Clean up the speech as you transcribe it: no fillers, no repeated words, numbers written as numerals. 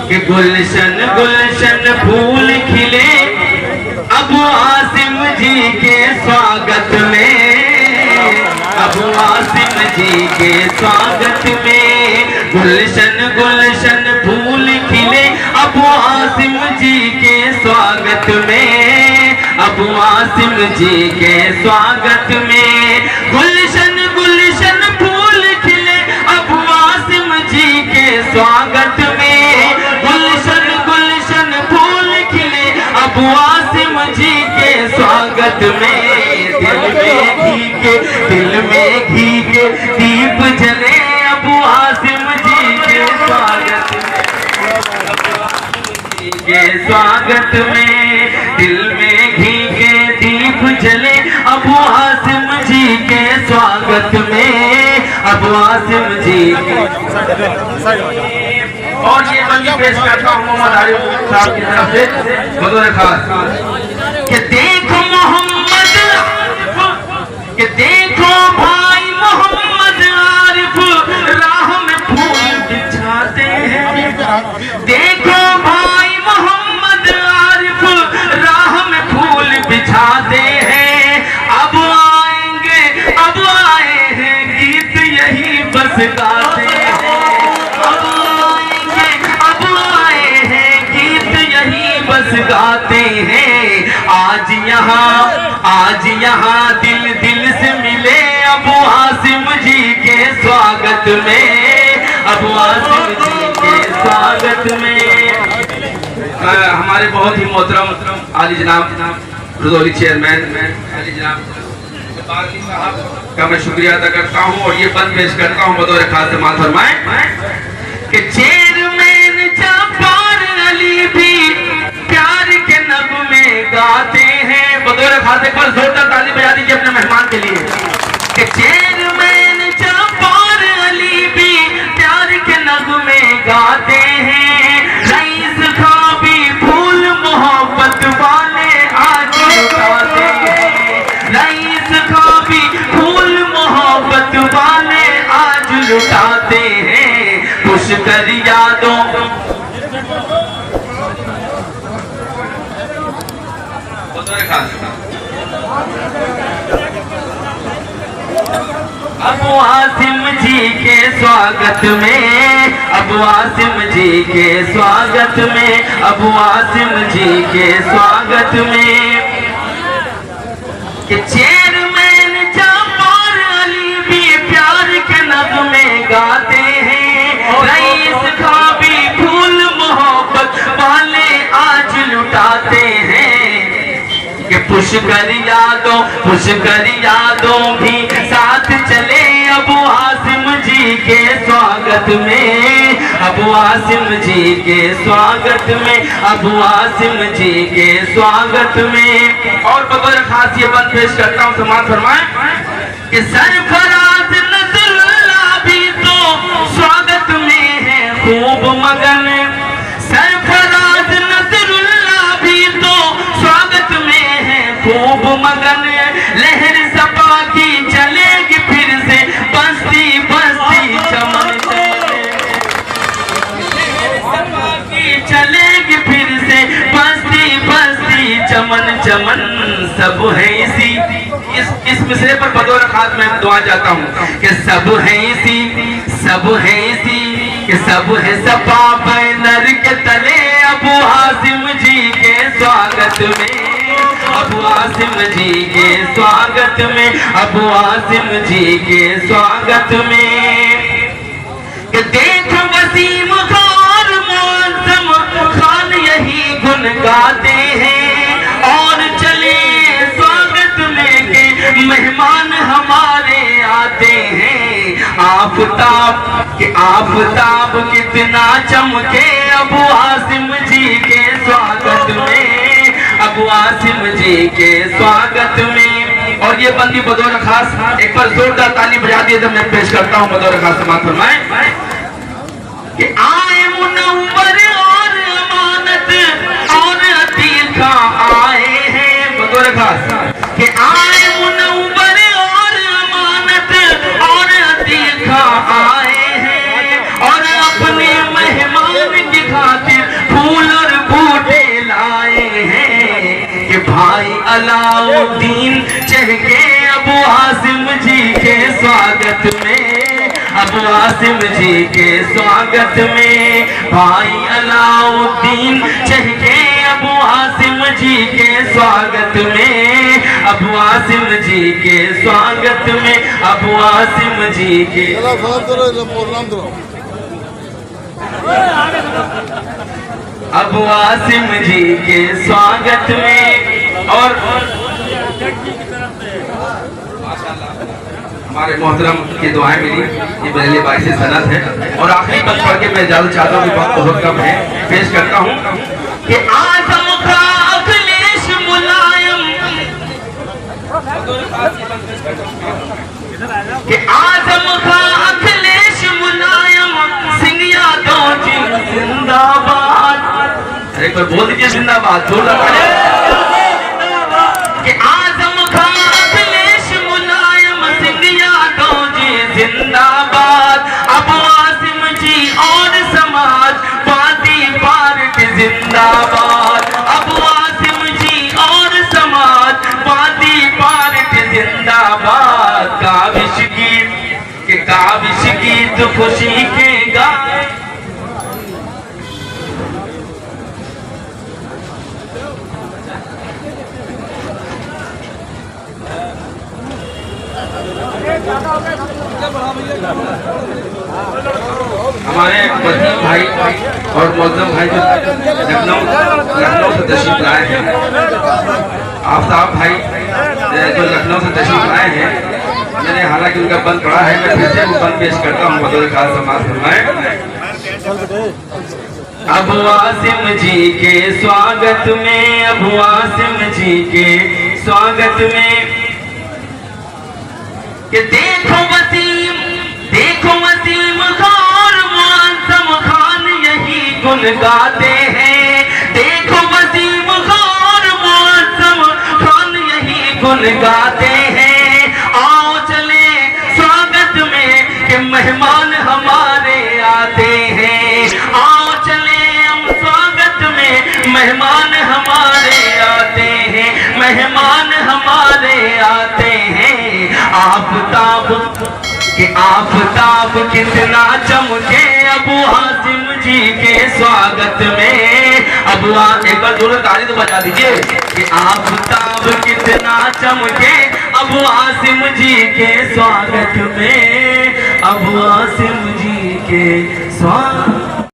कि गुलशन गुलशन फूल खिले अबू आसिम जी के स्वागत में, अबू आसिम जी के स्वागत में। गुलशन गुलशन फूल खिले अबू आसिम जी के स्वागत में, अबू आसिम जी के स्वागत में। गुलशन गुलशन फूल खिले अबू आसिम जी के स्वागत में, गुलशन गुलशन फूल खिले अबू आसिम जी के स्वागत में। दिल में घी के दीप जले अबू आसिम जी के स्वागत में, के स्वागत में। दिल में घी के दीप जले अबू आसिम जी के स्वागत में, अबू आसिम जी के। और ये बंदी पेश करता हूँ मोहम्मद आरिफ साहब की तरफ से बतौर खास कि देखो मोहम्मद, कि देखो भाई मोहम्मद आरिफ राह में फूल बिछाते हैं। देखो भाई मोहम्मद आरिफ राह में फूल बिछाते हैं। अब आएंगे, अब आए हैं गीत यही बस गाते हैं। अब आएंगे, अब आए हैं गीत यही बस गाते हैं। आज यहाँ दिल दिल से मिले अबू आसिम जी के स्वागत में, अबू आसिम जी के स्वागत में। हमारे बहुत ही मोहतरम आली जनाब रुदौली चेयरमैन आली जनाब साहब का मैं शुक्रिया अदा करता हूँ और ये बंद पेश करता हूँ बतौर खास समाअत फरमाएं कि चेयरमैन जब्बार अली भी प्यार के नगमे गाते हैं। बतौर खास एक बार जोरदार ताली बजा दीजिए अपने मेहमान के लिए कि चेयरमैन जब्बार अली भी प्यार के नगमे गाते हैं। रईस खां भी फूल मोहब्बत वाले आज लुटाते हैं। रईस खां भी फूल मोहब्बत वाले आज लुटाते हैं। खुश कर यादों अबू आसिम जी के स्वागत में, अबू आसिम जी के स्वागत में, अबू आसिम जी के स्वागत में। कि चेयरमैन जब्बार अली भी प्यार के नगमे गाते हैं। रईस खां भी फूल मोहब्बत वाले आज लुटाते हैं। कि पुष्कर यादों भी साथ चले अबू आसिम जी के स्वागत में, अबू आसिम जी के स्वागत में, अबू आसिम जी के स्वागत में। और बतौर खास ये बंद पेश करता हूँ समाअत फरमाएं कि सरफराज नजरुल्लाह भी तो स्वागत में है खूब मगन। सरफराज नजरुल्लाह भी तो स्वागत में है खूब मगन। लहर सपा की चलेगी फिर से बस्ती बस्ती चमन सपा की चलेगी फिर से बस्ती बस्ती चमन चमन। सब है इसी इस मिसरे पर बतौर खास मैं दुआ चाहता हूँ कि सब है इसी, सब है इसी, कि सब है सपा बैनर के तले अबू आसिम जी के स्वागत में, अबू आसिम जी के स्वागत में, अबू आसिम जी के स्वागत में। कि देख वसीम खान मौसम खान यही गुन गाते हैं और चले स्वागत लेके मेहमान हमारे आते हैं। आफताब के आफताब कितना चमके अबू आसिम जी के स्वागत में, अबू आसिम जी के स्वागत में। और ये बंदी बतौर खास एक बार जोरदार ताली बजा दिए जब मैं पेश करता हूँ बतौर खास समाअत फरमाएं कि आए मुनव्वर और अमानत और अतीका आए हैं। बतौर खास कि आए मुनव्वर और अमानत और अतीका आए हैं और अपने मेहमान की खातिर अलाउद्दीन चहके अबू हासिम जी के स्वागत में, अबू हासिम जी के स्वागत में। भाई अलाउद्दीन चहके अबू हासिम जी के स्वागत में, अबू हासिम जी के स्वागत में, अबू हासिम जी के। अबू हासिम जी के स्वागत में। और हमारे मोहतरम की दुआएं मिली, ये मेरे लिए बाइस सनत है। और आखिरी बंद पढ़ के मैं इजाजत चाहता हूँ, वक्त बहुत कम है, पेश करता हूँ कि आजम का अखिलेश मुलायम, कि आजम का अखिलेश मुलायम सिंह यादव जी जिंदाबाद। एक बार बोल दीजिए जिंदाबाद, जोरदार कि आजम का अखिलेश मुलायम सिंह यादव जी जिंदाबाद। अबू हासिम जी और समाज पार्टी पार्टी जिंदाबाद। अबू हासिम जी और समाज पार्टी पार्टी जिंदाबाद। काविश गीत के काविश गीत खुशी के गाए, हमारे वसीम भाई और मौजूद भाई जो लखनऊ से तशरीफ लाए हैं, आफ्ताब भाई जो लखनऊ से तशरीफ लाए हैं, मैंने हालांकि उनका बंद पड़ा है, मैं फिर से वो बंद पेश करता हूँ बतौर खास समाज फरमाए। अबू हासिम जी के स्वागत में, अबू हासिम जी के स्वागत में। कि देखो वसीम खान मुअज़्ज़म खान यही गुन गाते हैं। देखो वसीम खान मुअज़्ज़म खान यही गुन गाते हैं। आओ चले स्वागत में कि मेहमान हमारे आते हैं। आओ चले हम स्वागत में, मेहमान हमारे आते हैं, मेहमान हमारे आते हैं। आफताब कि आफताब कितना चमके अबू हासिम जी के स्वागत में। एक बार जोर ताली तो बजा दीजिए कि आफताब कितना चमके अबू हासिम जी के स्वागत में, अबू हासिम जी के स्वागत।